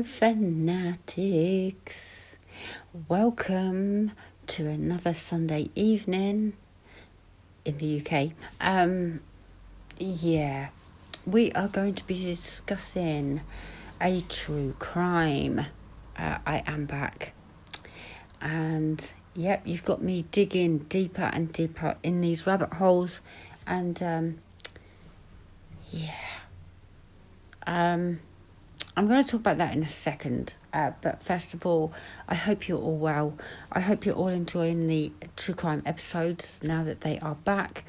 Hello, fanatics. Welcome to another Sunday evening in the UK. We are going to be discussing a true crime. I am back. And, yep, you've got me digging deeper and deeper in these rabbit holes. And, I'm going to talk about that in a second, but first of all, I hope you're all well. I hope you're all enjoying the true crime episodes now that they are back.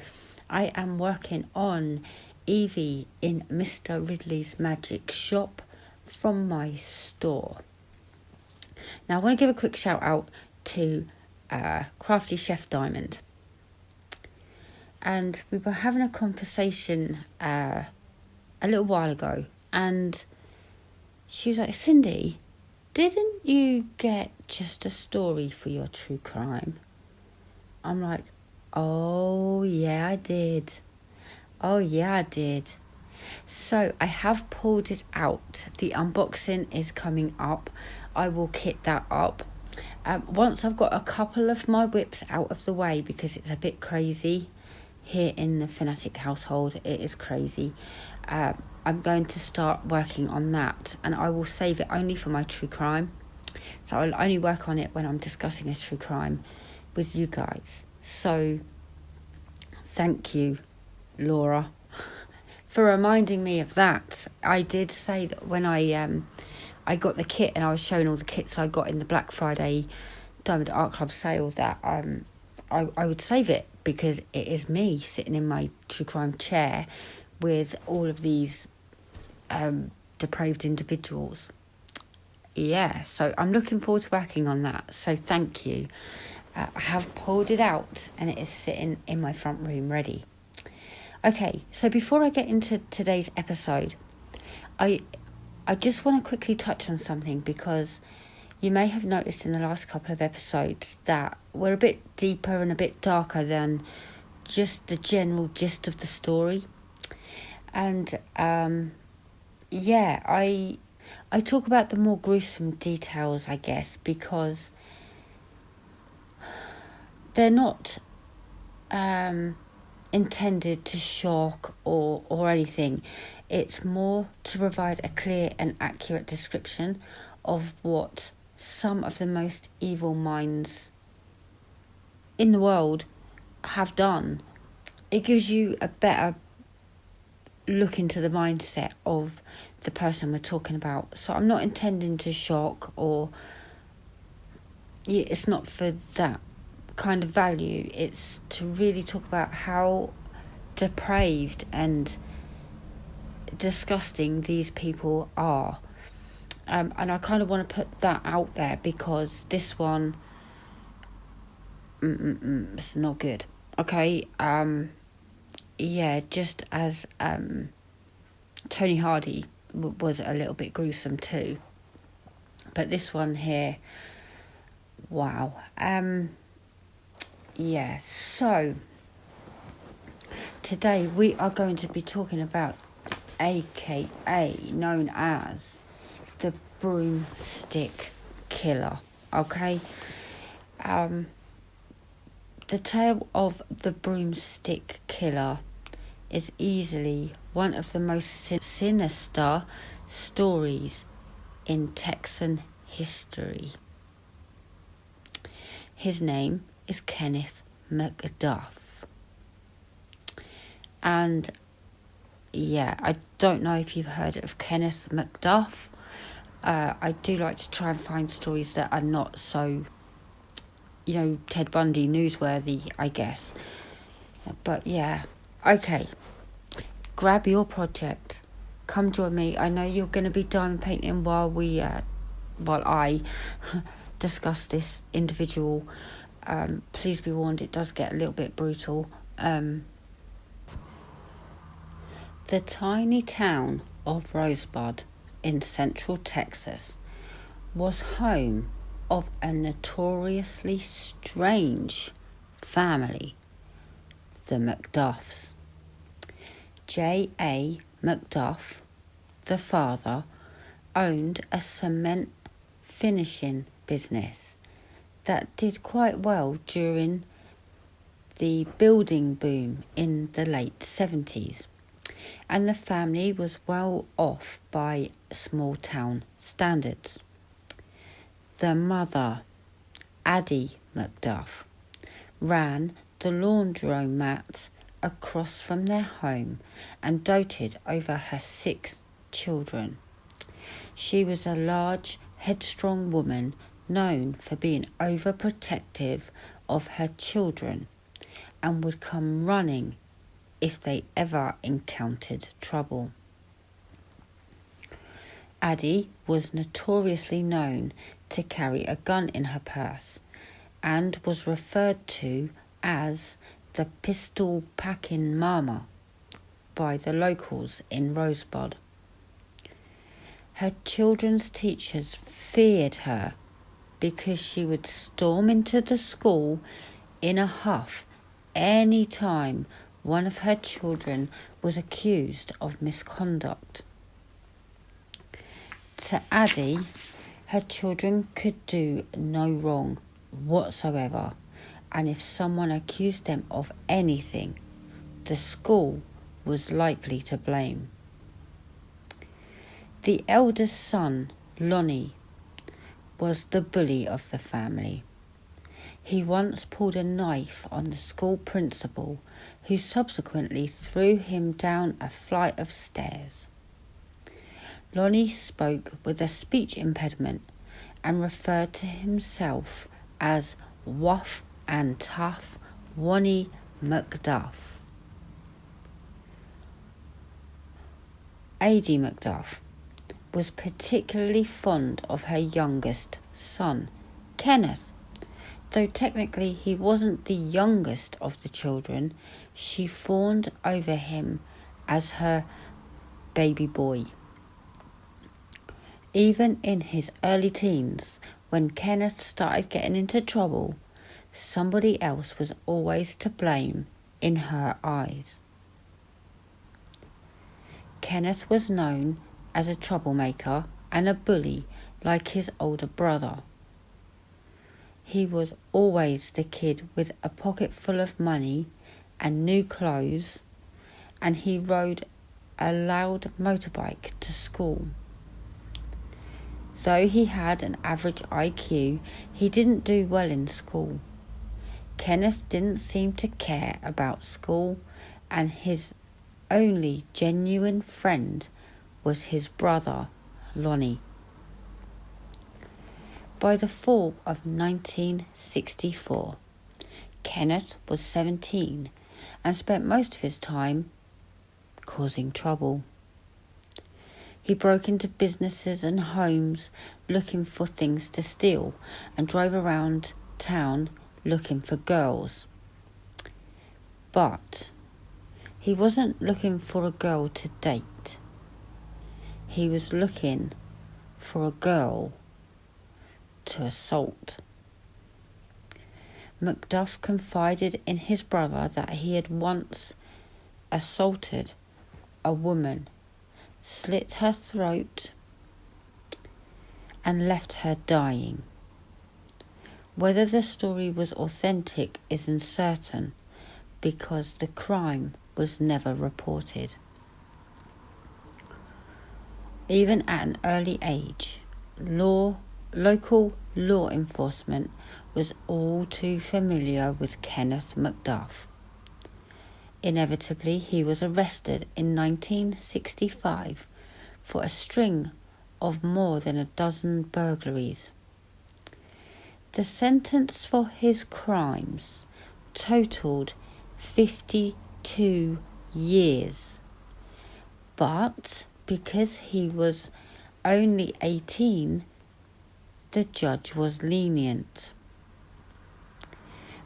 I am working on Evie in Mr. Ridley's Magic Shop from my store. Now, I want to give a quick shout out to Crafty Chef Diamond. And we were having a conversation a little while ago, and she was like, Cindy, didn't you get just a story for your true crime? I'm like, oh, yeah, I did. So I have pulled it out. The unboxing is coming up. I will kit that up. Once I've got a couple of my whips out of the way, because it's a bit crazy here in the Fanatic household. It is crazy. I'm going to start working on that, and I will save it only for my true crime. So I'll only work on it when I'm discussing a true crime with you guys. So thank you, Laura, for reminding me of that. I did say that when I got the kit and I was showing all the kits I got in the Black Friday Diamond Art Club sale that I would save it, because it is me sitting in my true crime chair with all of these depraved individuals. Yeah, so I'm looking forward to working on that. So thank you. I have pulled it out and it is sitting in my front room ready. Okay, so before I get into today's episode, I just want to quickly touch on something, because you may have noticed in the last couple of episodes that we're a bit deeper and a bit darker than just the general gist of the story. And I talk about the more gruesome details, I guess, because they're not intended to shock or anything. It's more to provide a clear and accurate description of what some of the most evil minds in the world have done. It gives you a better look into the mindset of the person we're talking about. So I'm not intending to shock, or it's not for that kind of value. It's to really talk about how depraved and disgusting these people are. And I kind of want to put that out there, because this one it's not good. Okay. Just as Tony Hardy was a little bit gruesome too, but this one here, wow. So today we are going to be talking about AKA known as the Broomstick Killer. Okay. The tale of the Broomstick Killer is easily one of the most sinister stories in Texan history. His name is Kenneth McDuff. And I don't know if you've heard of Kenneth McDuff. I do like to try and find stories that are not so, Ted Bundy newsworthy, I guess. But okay. Grab your project. Come join me. I know you're going to be diamond painting while I discuss this individual. Please be warned, it does get a little bit brutal. The tiny town of Rosebud in central Texas was home of a notoriously strange family, the McDuffs. J.A. McDuff, the father, owned a cement finishing business that did quite well during the building boom in the late 70s, and the family was well off by small town standards. The mother, Addie Macduff, ran the laundromat across from their home and doted over her 6 children. She was a large, headstrong woman known for being overprotective of her children and would come running if they ever encountered trouble. Addie was notoriously known to carry a gun in her purse and was referred to as the pistol-packing mama by the locals in Rosebud. Her children's teachers feared her because she would storm into the school in a huff any time one of her children was accused of misconduct. To Addie, her children could do no wrong whatsoever, and if someone accused them of anything, the school was likely to blame. The eldest son, Lonnie, was the bully of the family. He once pulled a knife on the school principal, who subsequently threw him down a flight of stairs. Lonnie spoke with a speech impediment and referred to himself as Wuff and Tough Wonnie Macduff. Addie Macduff was particularly fond of her youngest son, Kenneth. Though technically he wasn't the youngest of the children, she fawned over him as her baby boy. Even in his early teens, when Kenneth started getting into trouble, somebody else was always to blame in her eyes. Kenneth was known as a troublemaker and a bully like his older brother. He was always the kid with a pocket full of money and new clothes, and he rode a loud motorbike to school. Though he had an average IQ, he didn't do well in school. Kenneth didn't seem to care about school, and his only genuine friend was his brother, Lonnie. By the fall of 1964, Kenneth was 17 and spent most of his time causing trouble. He broke into businesses and homes looking for things to steal and drove around town looking for girls. But he wasn't looking for a girl to date. He was looking for a girl to assault. Macduff confided in his brother that he had once assaulted a woman, slit her throat, and left her dying. Whether the story was authentic is uncertain because the crime was never reported. Even at an early age, local law enforcement was all too familiar with Kenneth Macduff. Inevitably, he was arrested in 1965 for a string of more than a dozen burglaries. The sentence for his crimes totaled 52 years, but because he was only 18, the judge was lenient.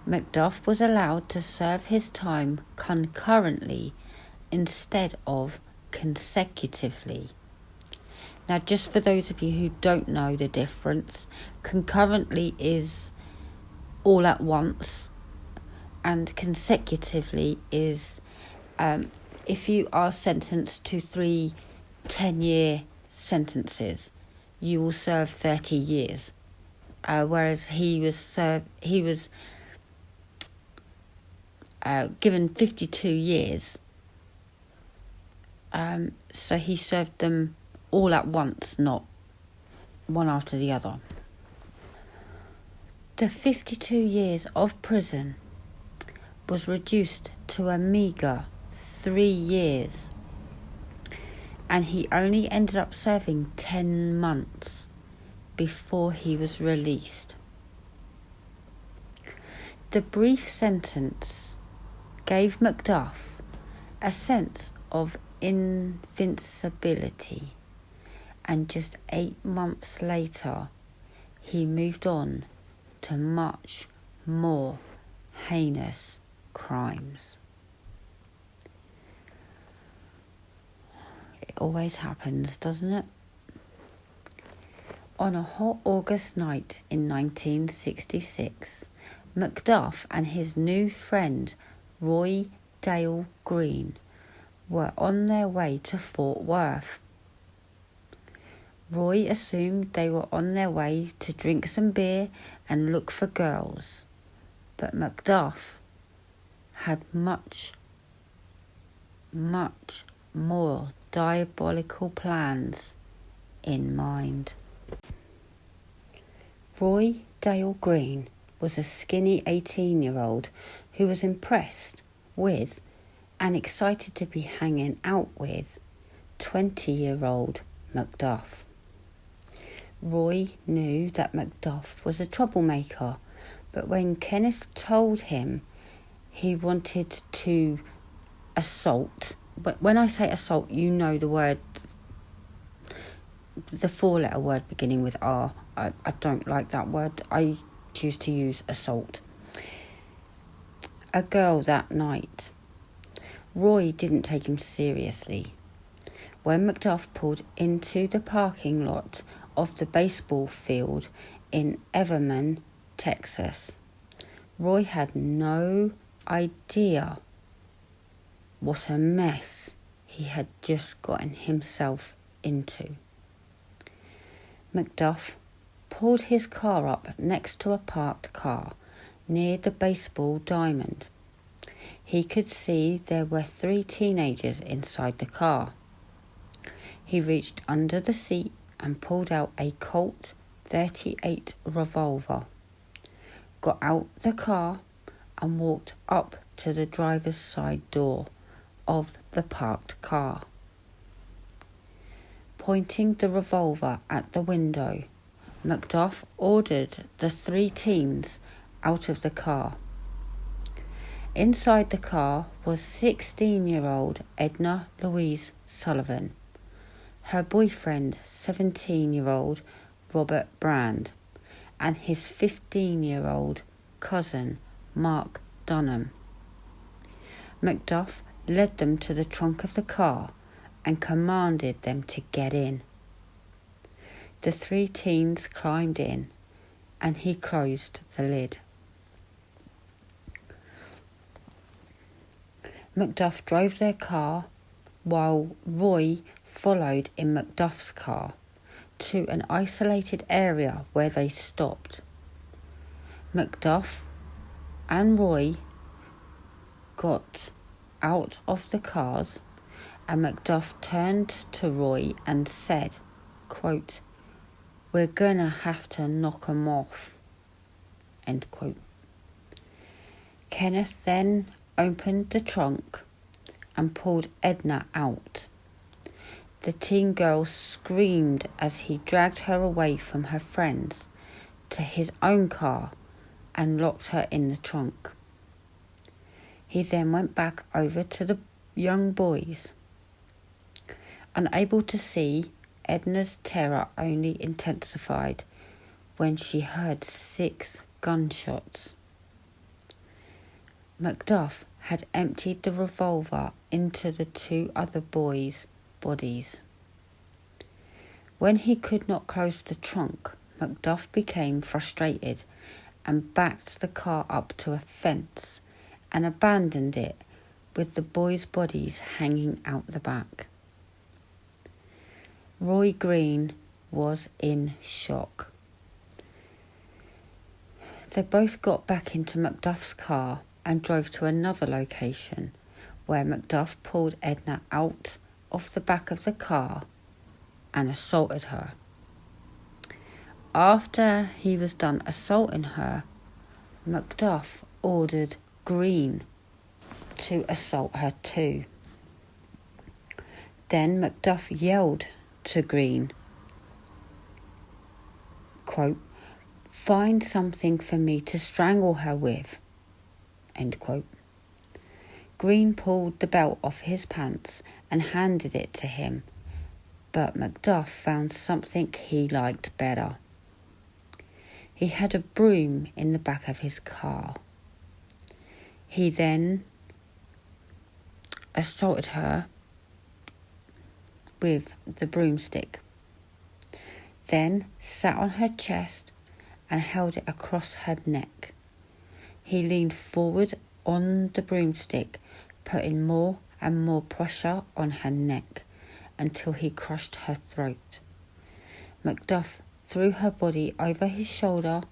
Macduff was allowed to serve his time concurrently instead of consecutively. Now, just for those of you who don't know the difference, concurrently is all at once, and consecutively is if you are sentenced to 3 10-year sentences, you will serve 30 years. Whereas he was given 52 years. So he served them all at once, not one after the other. The 52 years of prison was reduced to a meagre 3 years, and he only ended up serving 10 months before he was released. The brief sentence gave Macduff a sense of invincibility, and just 8 months later he moved on to much more heinous crimes. It always happens, doesn't it? On a hot August night in 1966, Macduff and his new friend Roy Dale Green were on their way to Fort Worth. Roy assumed they were on their way to drink some beer and look for girls, but Macduff had much more diabolical plans in mind. Roy Dale Green was a skinny 18-year-old who was impressed with and excited to be hanging out with 20-year-old Macduff. Roy knew that Macduff was a troublemaker, but when Kenneth told him he wanted to assault, but when I say assault, you know the word, the 4-letter word beginning with R. I don't like that word. I choose to use assault. A girl that night. Roy didn't take him seriously. When Macduff pulled into the parking lot of the baseball field in Everman, Texas, Roy had no idea what a mess he had just gotten himself into. Macduff pulled his car up next to a parked car near the baseball diamond. He could see there were 3 teenagers inside the car. He reached under the seat and pulled out a Colt 38 revolver, got out the car and walked up to the driver's side door of the parked car. Pointing the revolver at the window, Macduff ordered the 3 teens out of the car. Inside the car was 16-year-old Edna Louise Sullivan, her boyfriend 17-year-old Robert Brand, and his 15-year-old cousin Mark Dunham. Macduff led them to the trunk of the car and commanded them to get in. The 3 teens climbed in and he closed the lid. Macduff drove their car while Roy followed in Macduff's car to an isolated area where they stopped. Macduff and Roy got out of the cars and Macduff turned to Roy and said, quote, "We're gonna have to knock 'em off," end quote. Kenneth then opened the trunk and pulled Edna out. The teen girl screamed as he dragged her away from her friends to his own car and locked her in the trunk. He then went back over to the young boys. Unable to see, Edna's terror only intensified when she heard 6 gunshots. Macduff had emptied the revolver into the 2 other boys' bodies. When he could not close the trunk, Macduff became frustrated and backed the car up to a fence and abandoned it with the boys' bodies hanging out the back. Roy Green was in shock. They both got back into Macduff's car and drove to another location, where Macduff pulled Edna out of the back of the car and assaulted her. After he was done assaulting her, Macduff ordered Green to assault her too. Then Macduff yelled to Green, quote, "Find something for me to strangle her with," end quote. Green pulled the belt off his pants and handed it to him, but Macduff found something he liked better. He had a broom in the back of his car. He then assaulted her with the broomstick, then sat on her chest and held it across her neck. He leaned forward on the broomstick, putting more and more pressure on her neck until he crushed her throat. Macduff threw her body over his shoulder,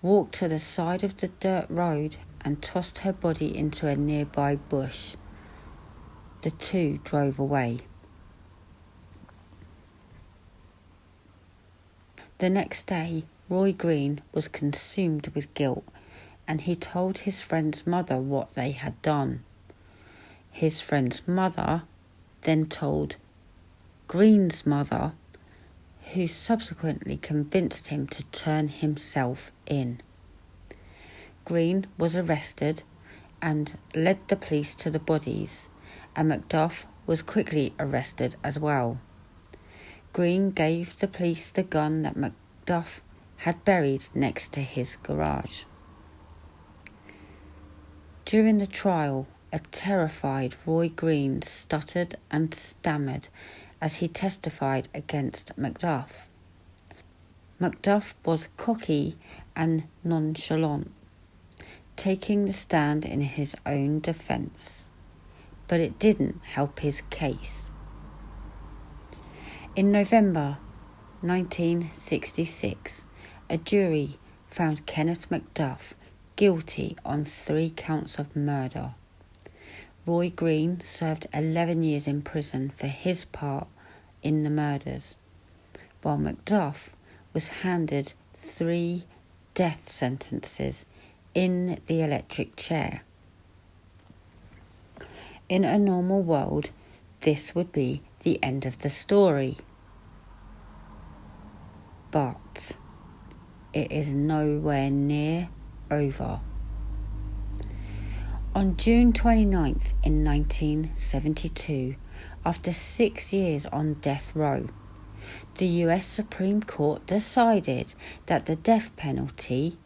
walked to the side of the dirt road and tossed her body into a nearby bush. The two drove away. The next day, Roy Green was consumed with guilt, and he told his friend's mother what they had done. His friend's mother then told Green's mother, who subsequently convinced him to turn himself in. Green was arrested and led the police to the bodies, and Macduff was quickly arrested as well. Green gave the police the gun that Macduff had buried next to his garage. During the trial, a terrified Roy Green stuttered and stammered as he testified against Macduff. Macduff was cocky and nonchalant, taking the stand in his own defence, but it didn't help his case. In November 1966, a jury found Kenneth Macduff guilty on 3 counts of murder. Roy Green served 11 years in prison for his part in the murders, while Macduff was handed 3 death sentences in the electric chair. In a normal world, this would be the end of the story. But it is nowhere near over. On June 29th in 1972, after 6 years on death row, the US Supreme Court decided that the death penalty,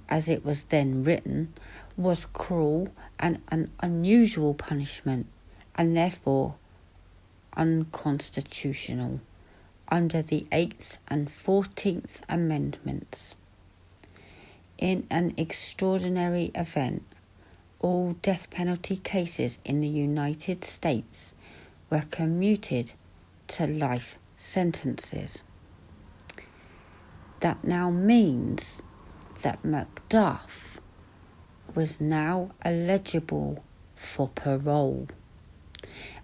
as it was then written, was cruel and an unusual punishment, and therefore unconstitutional under the 8th and 14th Amendments. In an extraordinary event, all death penalty cases in the United States were commuted to life sentences. That now means that Macduff was now eligible for parole,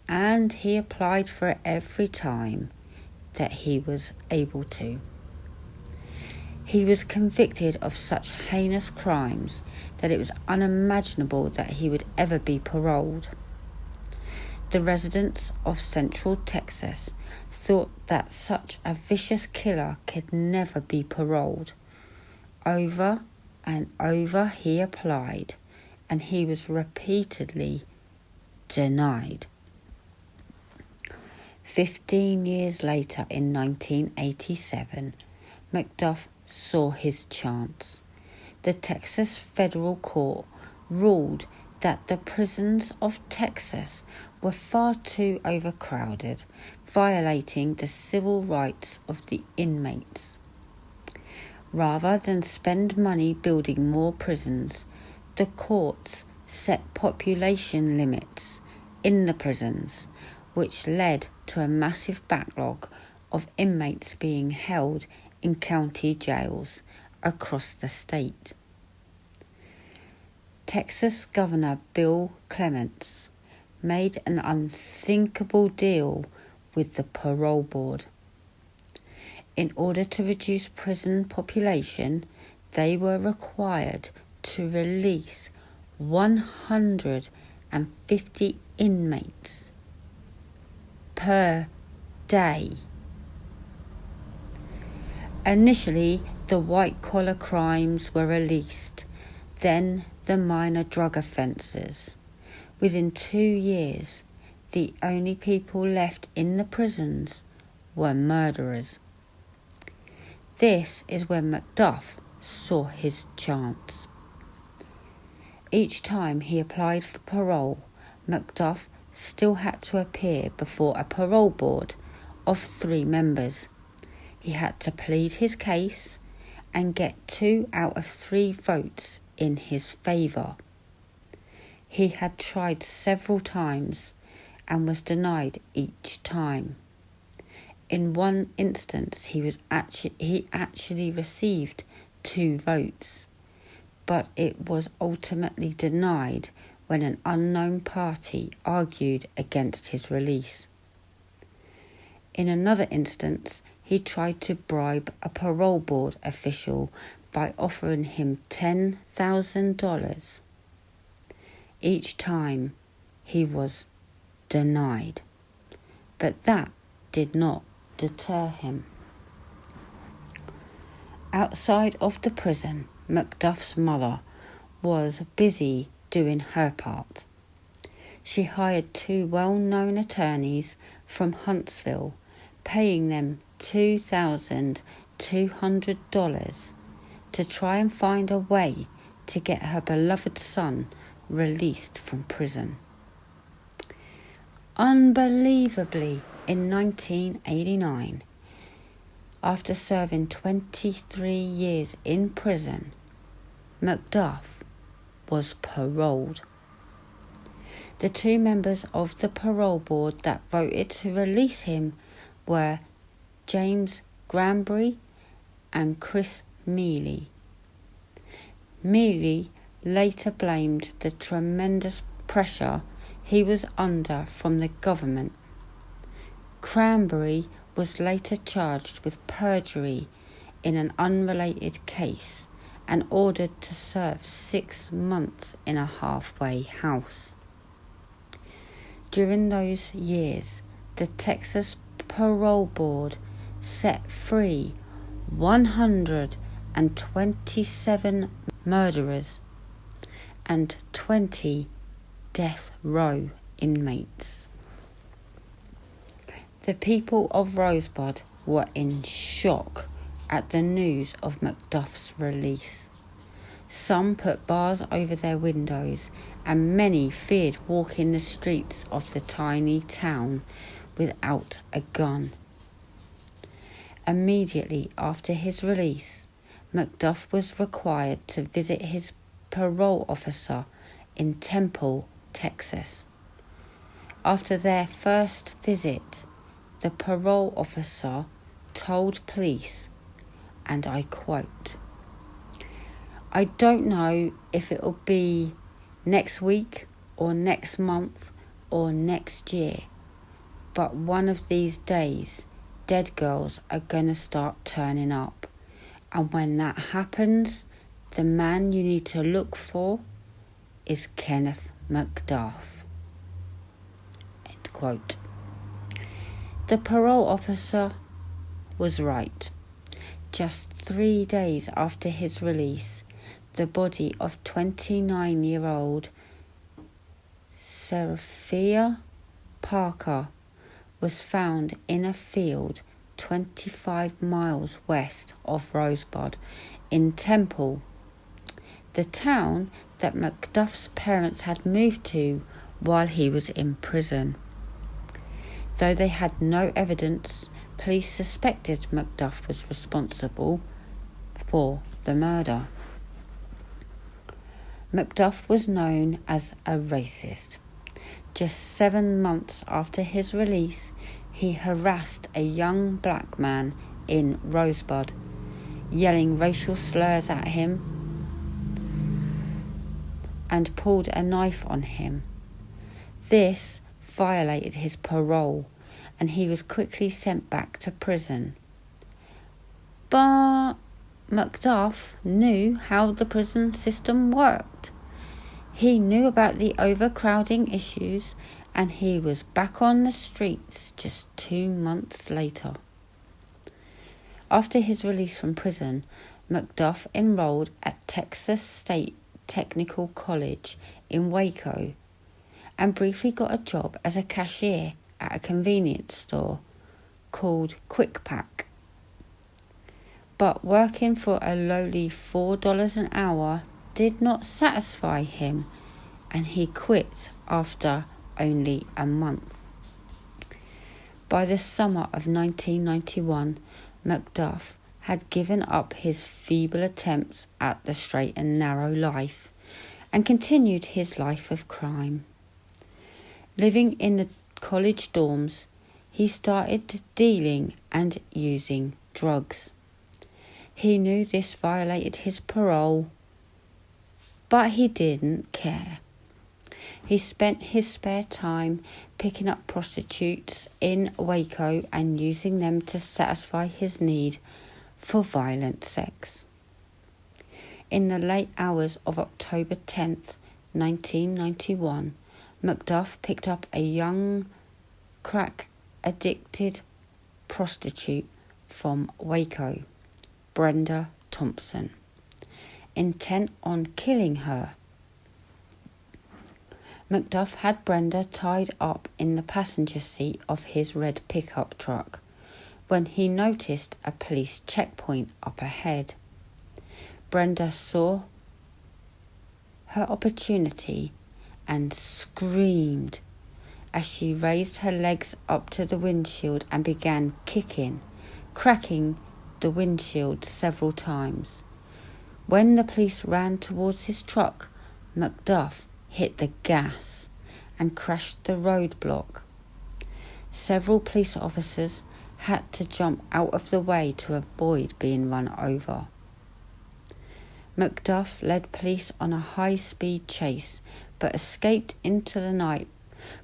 and he applied for it every time that he was able to. He was convicted of such heinous crimes that it was unimaginable that he would ever be paroled. The residents of Central Texas thought that such a vicious killer could never be paroled. Over and over he applied, and he was repeatedly denied. 15 years later, in 1987, Macduff saw his chance. The Texas Federal Court ruled that the prisons of Texas were far too overcrowded, violating the civil rights of the inmates. Rather than spend money building more prisons, the courts set population limits in the prisons, which led to a massive backlog of inmates being held in county jails across the state. Texas Governor Bill Clements made an unthinkable deal with the parole board. In order to reduce prison population, they were required to release 150 inmates per day. Initially, the white-collar crimes were released, then the minor drug offences. Within 2 years, the only people left in the prisons were murderers. This is when Macduff saw his chance. Each time he applied for parole, Macduff still had to appear before a parole board of 3 members. He had to plead his case and get 2 out of 3 votes in his favour. He had tried several times and was denied each time. In one instance, he actually received 2 votes, but it was ultimately denied when an unknown party argued against his release. In another instance, he tried to bribe a parole board official by offering him $10,000. Each time he was denied, but that did not deter him. Outside of the prison, Macduff's mother was busy doing her part. She hired 2 well-known attorneys from Huntsville, paying them $2,200 to try and find a way to get her beloved son released from prison. Unbelievably, in 1989, after serving 23 years in prison, Macduff was paroled. The 2 members of the parole board that voted to release him were James Granberry and Chris Mealy. Mealy later blamed the tremendous pressure he was under from the government. Cranberry was later charged with perjury in an unrelated case and ordered to serve 6 months in a halfway house. During those years, the Texas Parole Board set free 127 murderers and 20 death row inmates. The people of Rosebud were in shock at the news of Macduff's release. Some put bars over their windows, and many feared walking the streets of the tiny town without a gun. Immediately after his release, Macduff was required to visit his parole officer in Temple, Texas. After their first visit, the parole officer told police, and I quote, "I don't know if it'll be next week or next month or next year, but one of these days, dead girls are going to start turning up. And when that happens, the man you need to look for is Kenneth Macduff." End quote. The parole officer was right. Just 3 days after his release, the body of 29-year-old Seraphia Parker was found in a field 25 miles west of Rosebud in Temple, the town that Macduff's parents had moved to while he was in prison. Though they had no evidence, police suspected Macduff was responsible for the murder. Macduff was known as a racist. Just 7 months after his release, he harassed a young black man in Rosebud, yelling racial slurs at him and pulled a knife on him. This violated his parole and he was quickly sent back to prison. But Macduff knew how the prison system worked. He knew about the overcrowding issues and he was back on the streets just 2 months later. After his release from prison, Macduff enrolled at Texas State Technical College in Waco and briefly got a job as a cashier at a convenience store called Quick Pack. But working for a lowly $4 an hour did not satisfy him and he quit after only a month. By the summer of 1991, Macduff had given up his feeble attempts at the straight and narrow life and continued his life of crime. Living in the college dorms, he started dealing and using drugs. He knew this violated his parole, but he didn't care. He spent his spare time picking up prostitutes in Waco and using them to satisfy his need for violent sex. In the late hours of October 10th, 1991, Macduff picked up a young crack-addicted prostitute from Waco, Brenda Thompson, intent on killing her. Macduff had Brenda tied up in the passenger seat of his red pickup truck when he noticed a police checkpoint up ahead. Brenda saw her opportunity and screamed as she raised her legs up to the windshield and began kicking, cracking the windshield several times. When the police ran towards his truck, Macduff hit the gas and crashed the roadblock. Several police officers had to jump out of the way to avoid being run over. Macduff led police on a high-speed chase but escaped into the night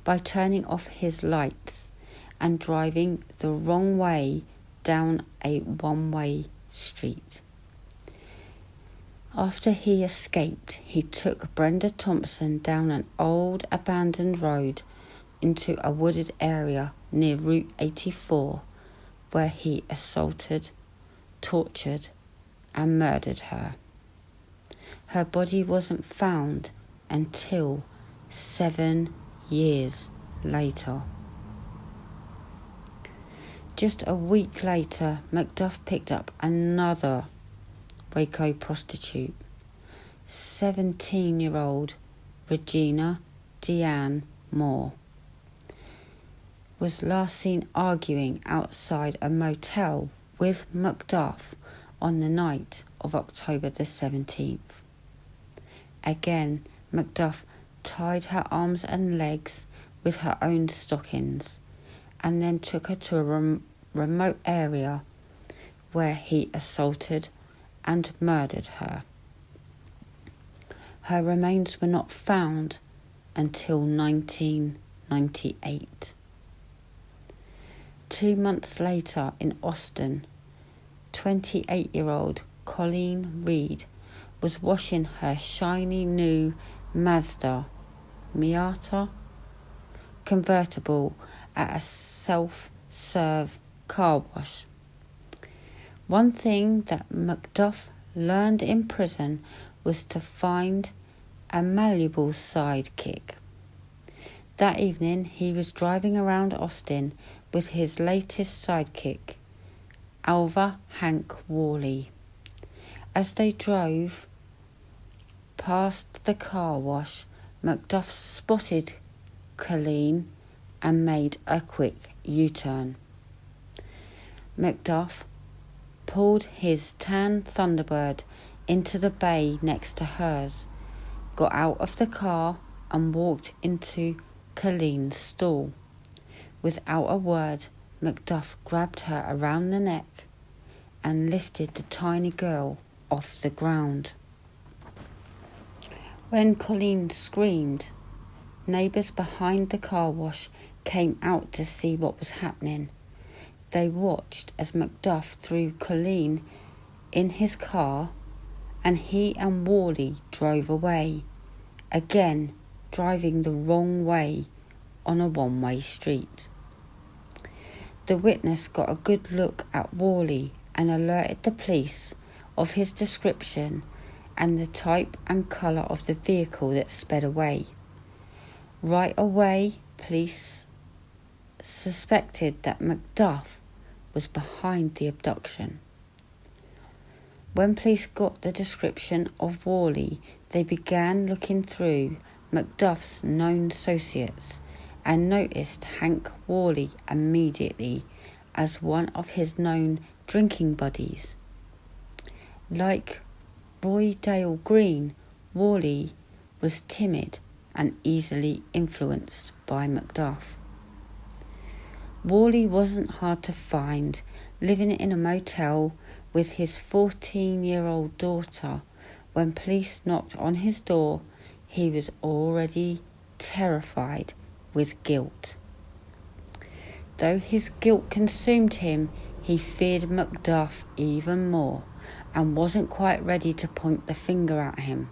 by turning off his lights and driving the wrong way down a one-way street. After he escaped, he took Brenda Thompson down an old abandoned road into a wooded area near Route 84, where he assaulted, tortured, and murdered her. Her body wasn't found until 7 years later. Just a week later, Macduff picked up another Waco prostitute, 17-year-old Regina Deanne Moore, was last seen arguing outside a motel with Macduff on the night of October the 17th. Again, Macduff tied her arms and legs with her own stockings and then took her to a remote area where he assaulted and murdered her. Her remains were not found until 1998. 2 months later in Austin, 28-year-old Colleen Reed was washing her shiny new Mazda Miata convertible at a self-serve car wash. One thing that Macduff learned in prison was to find a malleable sidekick. That evening he was driving around Austin with his latest sidekick, Alva Hank Worley. As they drove past the car wash, Macduff spotted Colleen and made a quick U-turn. Macduff pulled his tan Thunderbird into the bay next to hers, got out of the car and walked into Colleen's stall. Without a word, Macduff grabbed her around the neck and lifted the tiny girl off the ground. When Colleen screamed, neighbours behind the car wash came out to see what was happening. They watched as Macduff threw Colleen in his car and he and Worley drove away, again driving the wrong way on a one-way street. The witness got a good look at Worley and alerted the police of his description and the type and colour of the vehicle that sped away. Right away, police suspected that Macduff was behind the abduction. When police got the description of Worley, they began looking through Macduff's known associates and noticed Hank Worley immediately as one of his known drinking buddies. Like Roy Dale Green, Worley was timid and easily influenced by Macduff. Worley wasn't hard to find, living in a motel with his 14-year-old daughter. When police knocked on his door, he was already terrified with guilt. Though his guilt consumed him, he feared Macduff even more and wasn't quite ready to point the finger at him.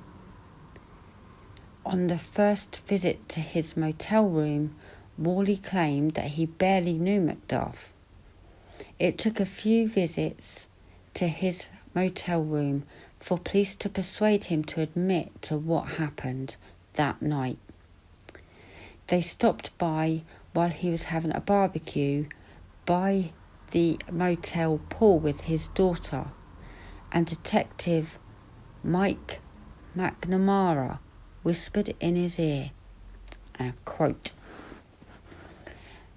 On the first visit to his motel room, Worley claimed that he barely knew Macduff. It took a few visits to his motel room for police to persuade him to admit to what happened that night. They stopped by while he was having a barbecue by the motel pool with his daughter, and Detective Mike McNamara whispered in his ear, and I quote,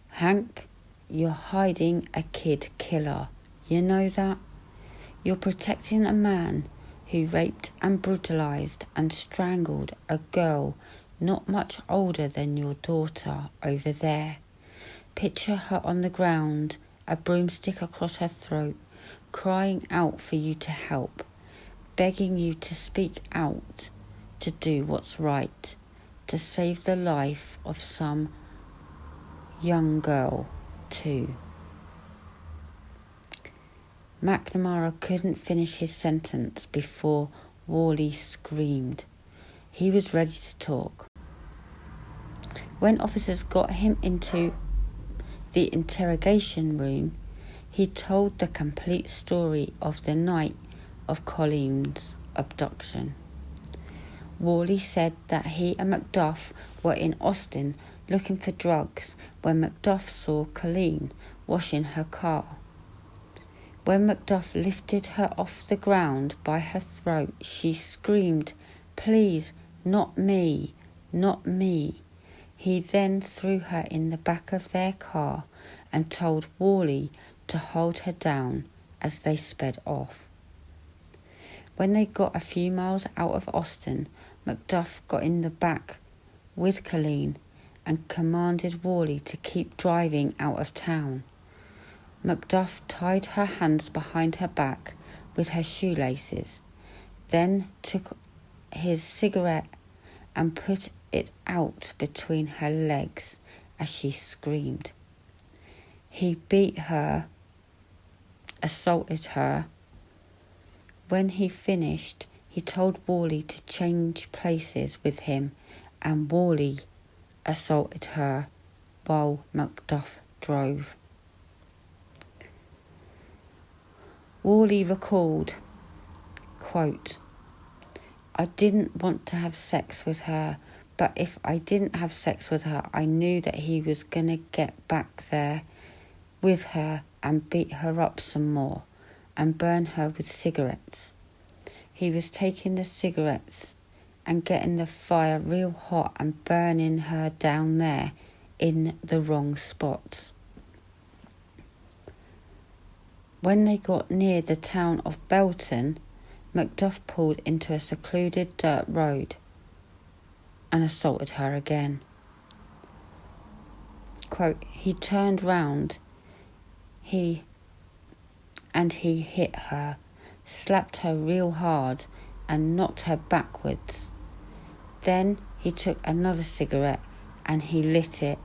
"Hank, you're hiding a kid killer. You know that? You're protecting a man who raped and brutalized and strangled a girl not much older than your daughter over there. Picture her on the ground, a broomstick across her throat, crying out for you to help, begging you to speak out, to do what's right, to save the life of some young girl too." McNamara couldn't finish his sentence before Worley screamed. He was ready to talk. When officers got him into the interrogation room, he told the complete story of the night of Colleen's abduction. Worley said that he and Macduff were in Austin looking for drugs when Macduff saw Colleen washing her car. When Macduff lifted her off the ground by her throat, she screamed, "Please, not me, not me." He then threw her in the back of their car and told Worley to hold her down as they sped off. When they got a few miles out of Austin, Macduff got in the back with Colleen and commanded Worley to keep driving out of town. Macduff tied her hands behind her back with her shoelaces, then took his cigarette and put it out between her legs as she screamed. He beat her, assaulted her. When he finished, he told Worley to change places with him, and Worley assaulted her while Macduff drove. Worley recalled, quote, "I didn't want to have sex with her, but if I didn't have sex with her, I knew that he was going to get back there with her and beat her up some more and burn her with cigarettes. He was taking the cigarettes and getting the fire real hot and burning her down there in the wrong spots." When they got near the town of Belton, Macduff pulled into a secluded dirt road and assaulted her again. Quote, "He turned round He hit her, slapped her real hard and knocked her backwards. Then he took another cigarette and he lit it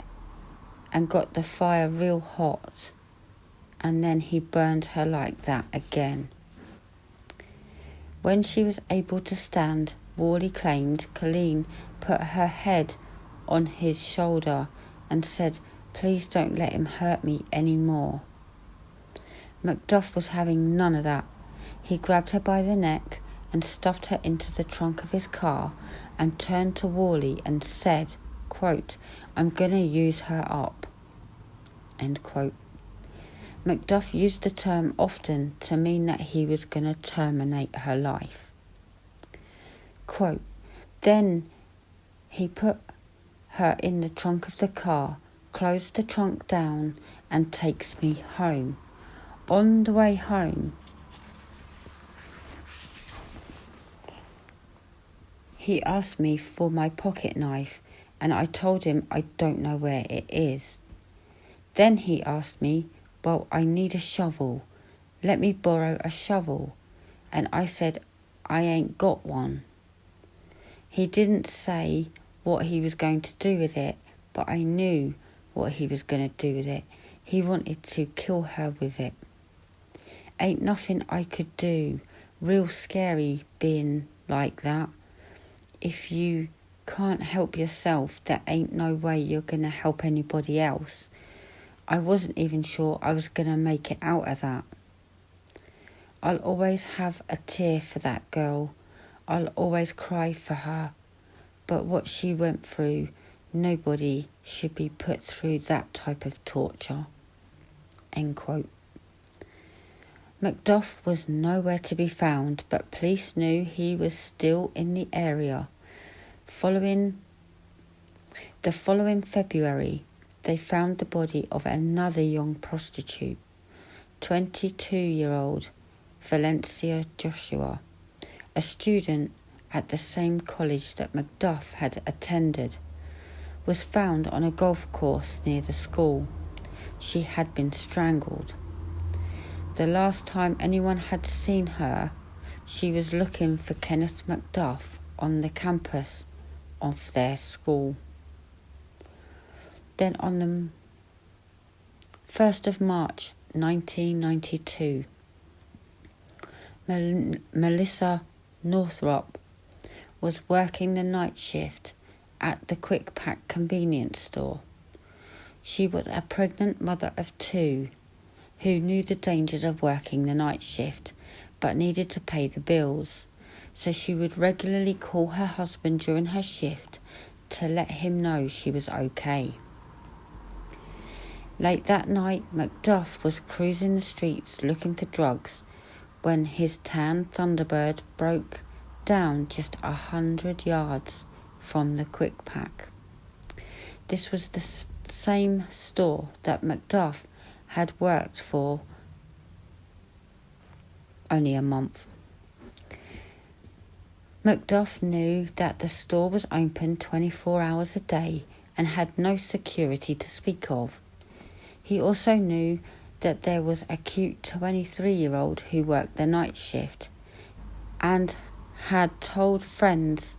and got the fire real hot, and then he burned her like that again. When she was able to stand, Worley claimed Colleen put her head on his shoulder and said, "Please don't let him hurt me anymore." Macduff was having none of that. He grabbed her by the neck and stuffed her into the trunk of his car and turned to Worley and said, quote, "I'm going to use her up." End quote. Macduff used the term often to mean that he was going to terminate her life. Quote, "Then he put her in the trunk of the car, closed the trunk down and takes me home. On the way home, he asked me for my pocket knife and I told him I don't know where it is. Then he asked me, 'Well, I need a shovel. Let me borrow a shovel.' And I said, 'I ain't got one.' He didn't say what he was going to do with it, but I knew what he was going to do with it. He wanted to kill her with it. Ain't nothing I could do. Real scary being like that. If you can't help yourself, there ain't no way you're going to help anybody else. I wasn't even sure I was going to make it out of that. I'll always have a tear for that girl. I'll always cry for her. But what she went through, nobody should be put through that type of torture." End quote. Macduff was nowhere to be found, but police knew he was still in the area. The following February, they found the body of another young prostitute, 22-year-old Valencia Joshua, a student at the same college that Macduff had attended, was found on a golf course near the school. She had been strangled. The last time anyone had seen her, she was looking for Kenneth Macduff on the campus of their school. Then on the 1st of March 1992, Melissa Northrop was working the night shift at the Quick Pack convenience store. She was a pregnant mother of 2 who knew the dangers of working the night shift but needed to pay the bills, so she would regularly call her husband during her shift to let him know she was okay. Late that night, Macduff was cruising the streets looking for drugs when his tan Thunderbird broke down just 100 yards from the Quick Pack. This was the same store that Macduff had worked for only a month. Macduff knew that the store was open 24 hours a day and had no security to speak of. He also knew that there was a cute 23-year-old who worked the night shift and had told friends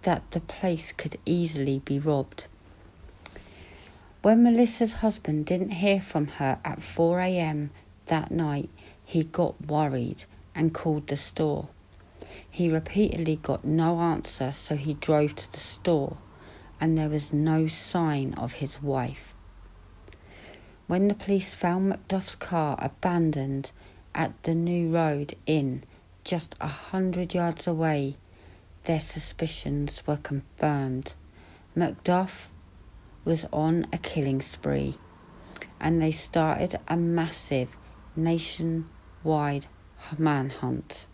that the place could easily be robbed. When Melissa's husband didn't hear from her at 4 a.m. that night, he got worried and called the store. He repeatedly got no answer, so he drove to the store and there was no sign of his wife. When the police found Macduff's car abandoned at the New Road Inn, just 100 yards away, their suspicions were confirmed. Macduff was on a killing spree, and they started a massive nationwide manhunt.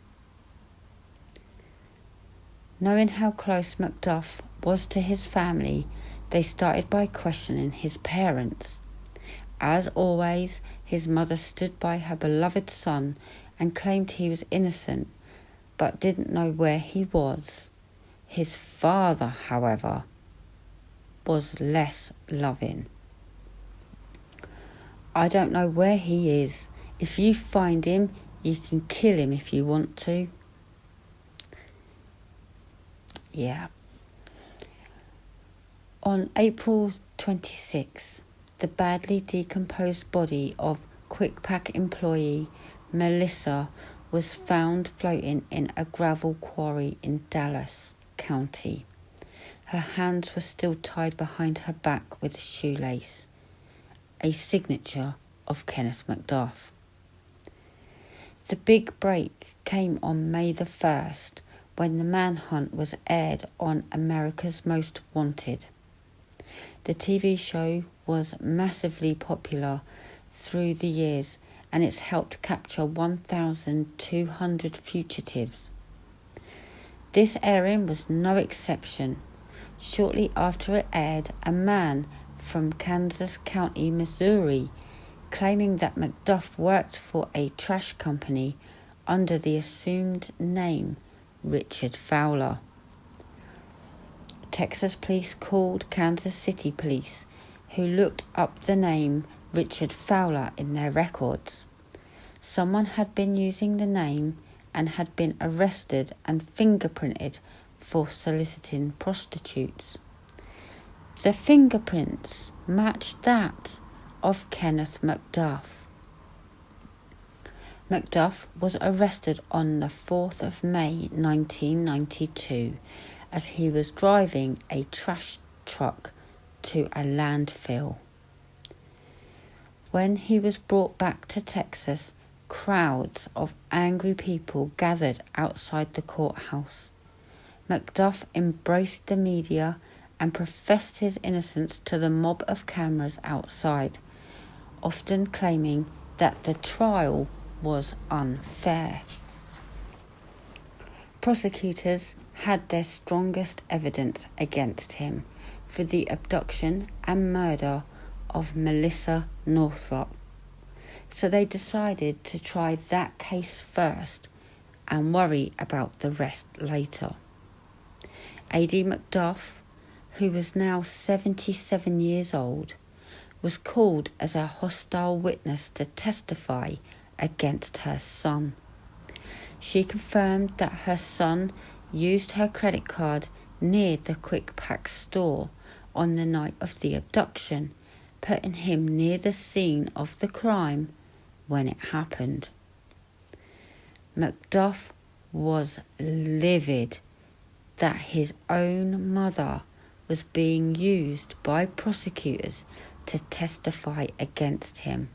Knowing how close Macduff was to his family, they started by questioning his parents. As always, his mother stood by her beloved son and claimed he was innocent, but didn't know where he was. His father, however, was less loving. I don't know where he is. If you find him, you can kill him if you want to. Yeah. On April 26, the badly decomposed body of QuickPack employee Melissa was found floating in a gravel quarry in Dallas County. Her hands were still tied behind her back with a shoelace, a signature of Kenneth McDuff. The big break came on May the 1st when the manhunt was aired on America's Most Wanted. The TV show was massively popular through the years, and it's helped capture 1,200 fugitives. This airing was no exception. Shortly after it aired, a man from Kansas County, Missouri, claiming that McDuff worked for a trash company under the assumed name Richard Fowler. Texas police called Kansas City police, who looked up the name Richard Fowler in their records. Someone had been using the name and had been arrested and fingerprinted for soliciting prostitutes. The fingerprints matched that of Kenneth McDuff. McDuff was arrested on the 4th of May 1992 as he was driving a trash truck to a landfill. When he was brought back to Texas, crowds of angry people gathered outside the courthouse. McDuff embraced the media and professed his innocence to the mob of cameras outside, often claiming that the trial was unfair. Prosecutors had their strongest evidence against him for the abduction and murder of Melissa Northrup, so they decided to try that case first and worry about the rest later. A.D. McDuff, who was now 77 years old, was called as a hostile witness to testify against her son. She confirmed that her son used her credit card near the QuickPack store on the night of the abduction, putting him near the scene of the crime when it happened. McDuff was livid that his own mother was being used by prosecutors to testify against him.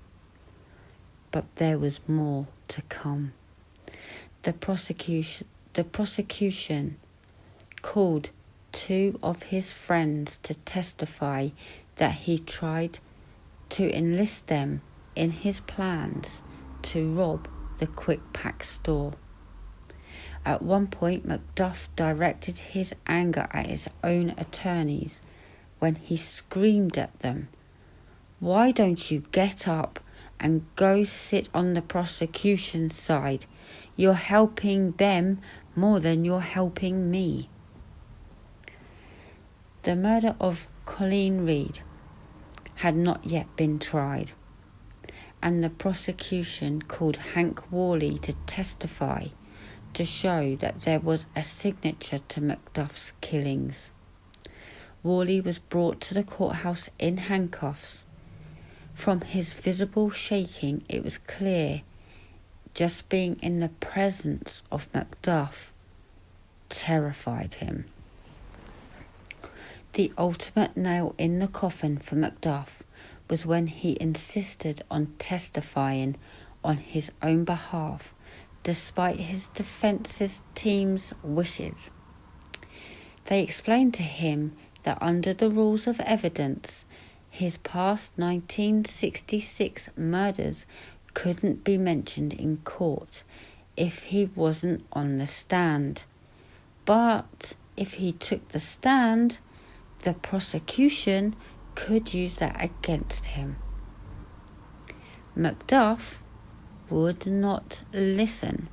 But there was more to come. The prosecution called two of his friends to testify that he tried to enlist them in his plans to rob the QuickPack store. At one point, McDuff directed his anger at his own attorneys when he screamed at them, "Why don't you get up and go sit on the prosecution's side? You're helping them more than you're helping me." The murder of Colleen Reed had not yet been tried, and the prosecution called Hank Worley to testify to show that there was a signature to McDuff's killings. Worley was brought to the courthouse in handcuffs. From his visible shaking, it was clear just being in the presence of McDuff terrified him. The ultimate nail in the coffin for McDuff was when he insisted on testifying on his own behalf, despite his defense team's wishes. They explained to him that under the rules of evidence, his past 1966 murders couldn't be mentioned in court if he wasn't on the stand. But if he took the stand, the prosecution could use that against him. McDuff would not listen.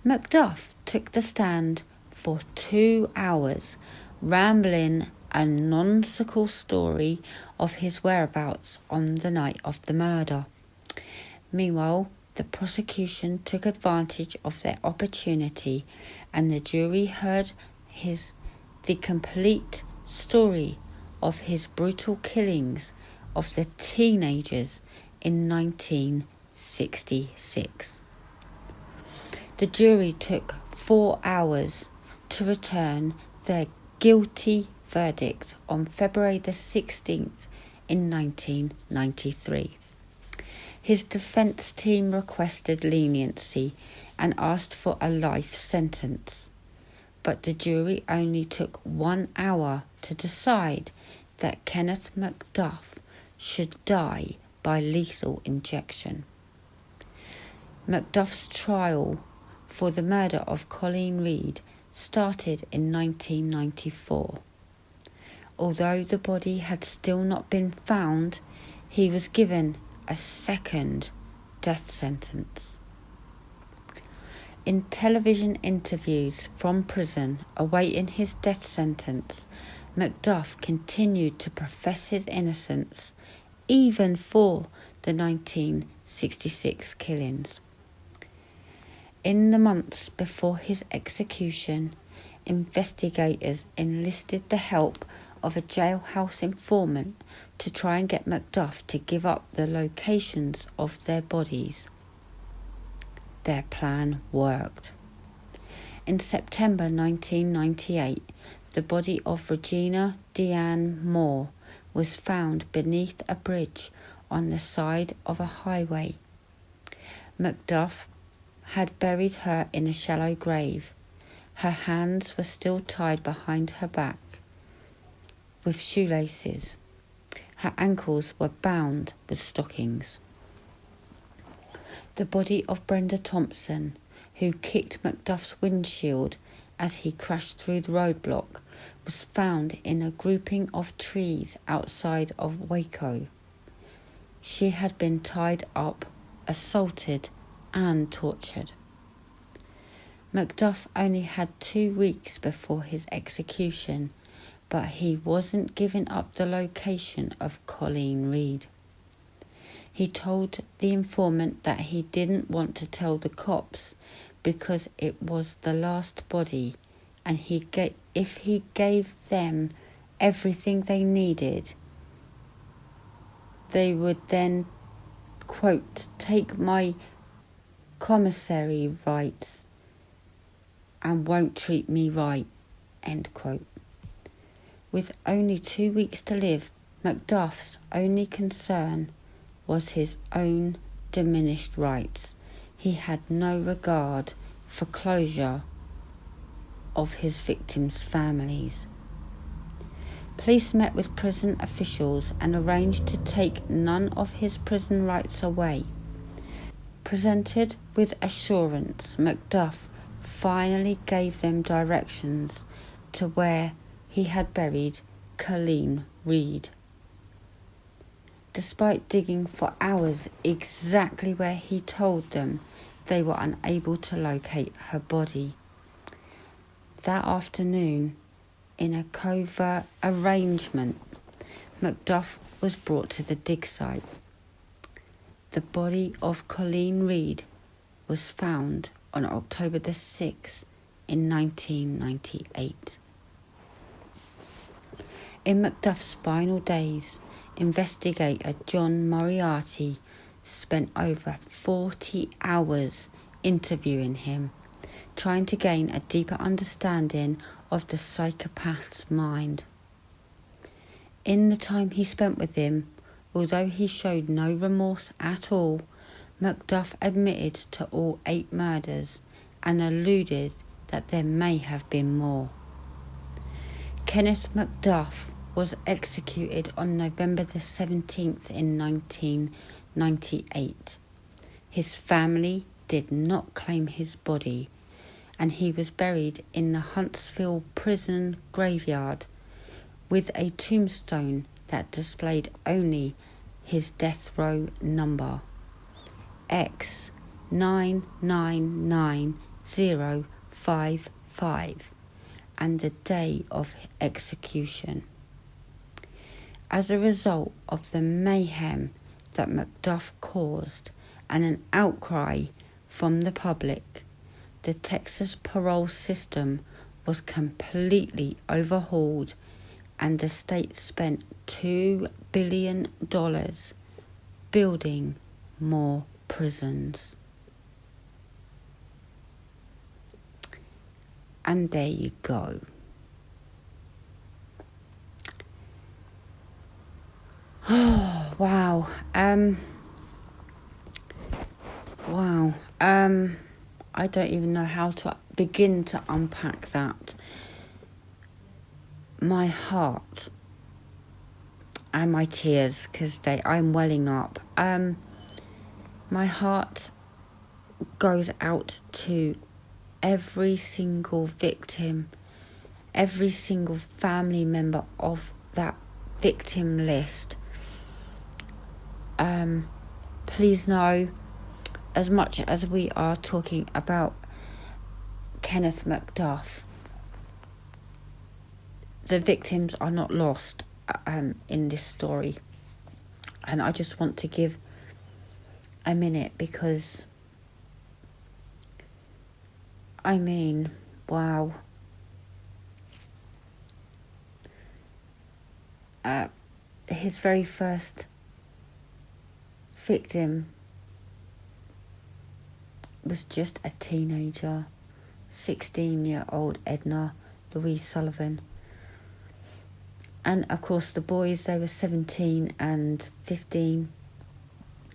McDuff took the stand for 2 hours, rambling a nonsensical story of his whereabouts on the night of the murder. Meanwhile, the prosecution took advantage of their opportunity, and the jury heard the complete story of his brutal killings of the teenagers in 1966. The jury took 4 hours to return their guilty verdict on February the 16th in 1993. His defence team requested leniency and asked for a life sentence, but the jury only took 1 hour to decide that Kenneth Macduff should die by lethal injection. Macduff's trial for the murder of Colleen Reid started in 1994. Although the body had still not been found, he was given a second death sentence. In television interviews from prison awaiting his death sentence, Macduff continued to profess his innocence even for the 1966 killings. In the months before his execution, investigators enlisted the help of a jailhouse informant to try and get Macduff to give up the locations of their bodies. Their plan worked. In September 1998, the body of Regina Deanne Moore was found beneath a bridge on the side of a highway. Macduff had buried her in a shallow grave. Her hands were still tied behind her back with shoelaces. Her ankles were bound with stockings. The body of Brenda Thompson, who kicked Macduff's windshield as he crashed through the roadblock, was found in a grouping of trees outside of Waco. She had been tied up, assaulted, and tortured. Macduff only had 2 weeks before his execution, but he wasn't giving up the location of Colleen Reid. He told the informant that he didn't want to tell the cops because it was the last body, and if he gave them everything they needed, they would then, quote, take my commissary rights and won't treat me right, end quote. With only 2 weeks to live, Macduff's only concern was his own diminished rights. He had no regard for closure of his victims' families. Police met with prison officials and arranged to take none of his prison rights away. Presented with assurance, Macduff finally gave them directions to where he had buried Colleen Reid. Despite digging for hours exactly where he told them, they were unable to locate her body. That afternoon, in a covert arrangement, Macduff was brought to the dig site. The body of Colleen Reid was found on October the 6th in 1998. In Macduff's final days, investigator John Moriarty spent over 40 hours interviewing him, trying to gain a deeper understanding of the psychopath's mind. In the time he spent with him, although he showed no remorse at all, Macduff admitted to all 8 murders and alluded that there may have been more. Kenneth Macduff was executed on November the 17th in 1998. His family did not claim his body, and he was buried in the Huntsville prison graveyard with a tombstone that displayed only his death row number, X999055, and the day of execution. As a result of the mayhem that Macduff caused and an outcry from the public, the Texas parole system was completely overhauled, and the state spent $2 billion building more prisons. And there you go. Oh, wow. Wow. I don't even know how to begin to unpack that. My heart and my tears, because I'm welling up. My heart goes out to every single victim, every single family member of that victim list. Please know, as much as we are talking about Kenneth Macduff, the victims are not lost in this story. And I just want to give a minute, because I mean, wow. His very first victim was just a teenager, 16-year-old Edna Louise Sullivan. And of course the boys, they were 17 and 15.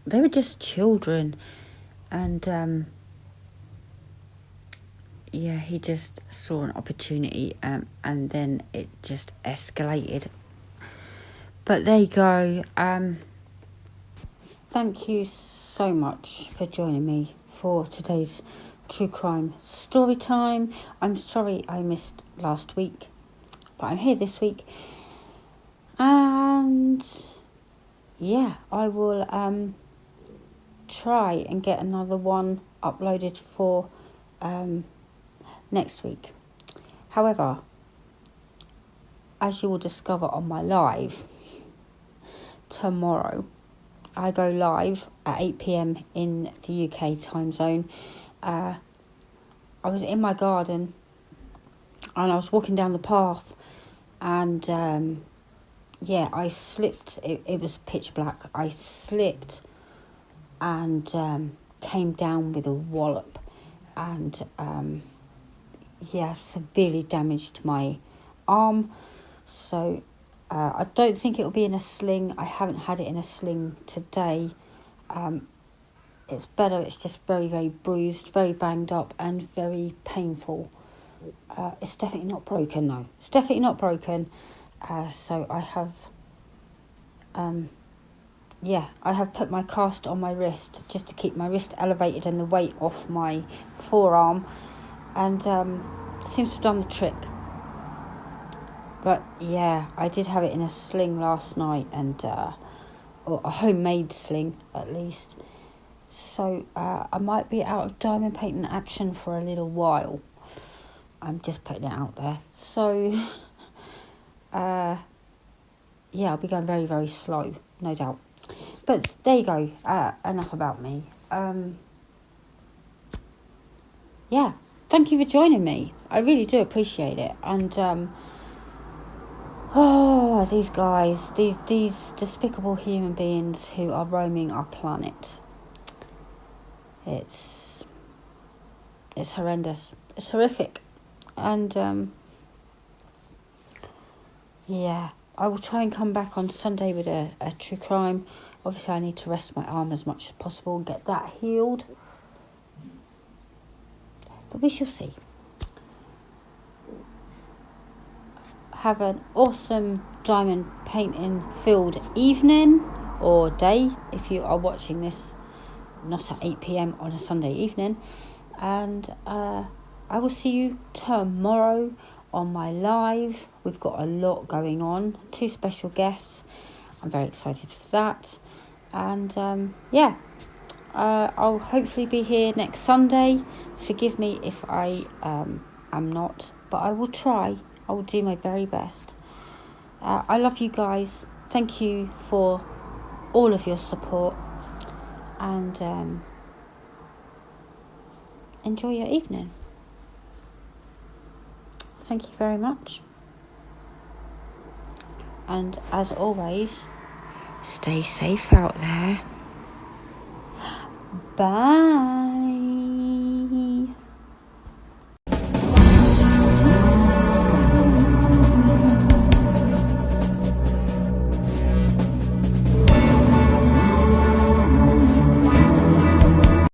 They were just children. And he just saw an opportunity, and then it just escalated. But there you go. Thank you so much for joining me for today's true crime story time. I'm sorry I missed last week, but I'm here this week. And I will try and get another one uploaded for next week. However, as you will discover on my live tomorrow, I go live at 8 p.m. in the UK time zone. I was in my garden and I was walking down the path, and I slipped. It was pitch black. I slipped and came down with a wallop, and severely damaged my arm. So I don't think it will be in a sling. I haven't had it in a sling today. It's better. It's just very, very bruised, very banged up, and very painful. It's definitely not broken, though. It's definitely not broken. So I have, I have put my cast on my wrist just to keep my wrist elevated and the weight off my forearm, and it seems to have done the trick. But I did have it in a sling last night, and or a homemade sling at least. So I might be out of diamond painting action for a little while. I'm just putting it out there. So I'll be going very, very slow, no doubt. But there you go. Enough about me. Thank you for joining me. I really do appreciate it. And these guys, these despicable human beings who are roaming our planet. It's horrendous. It's horrific. And I will try and come back on Sunday with a true crime. Obviously I need to rest my arm as much as possible and get that healed. But we shall see. Have an awesome diamond painting filled evening or day if you are watching this not at 8 p.m. on a Sunday evening. And I will see you tomorrow on my live. We've got a lot going on. 2 special guests. I'm very excited for that. And I'll hopefully be here next Sunday. Forgive me if I am not, but I will try. I will do my very best. I love you guys. thank you for all of your support, and enjoy your evening. Thank you very much. And as always, stay safe out there. Bye.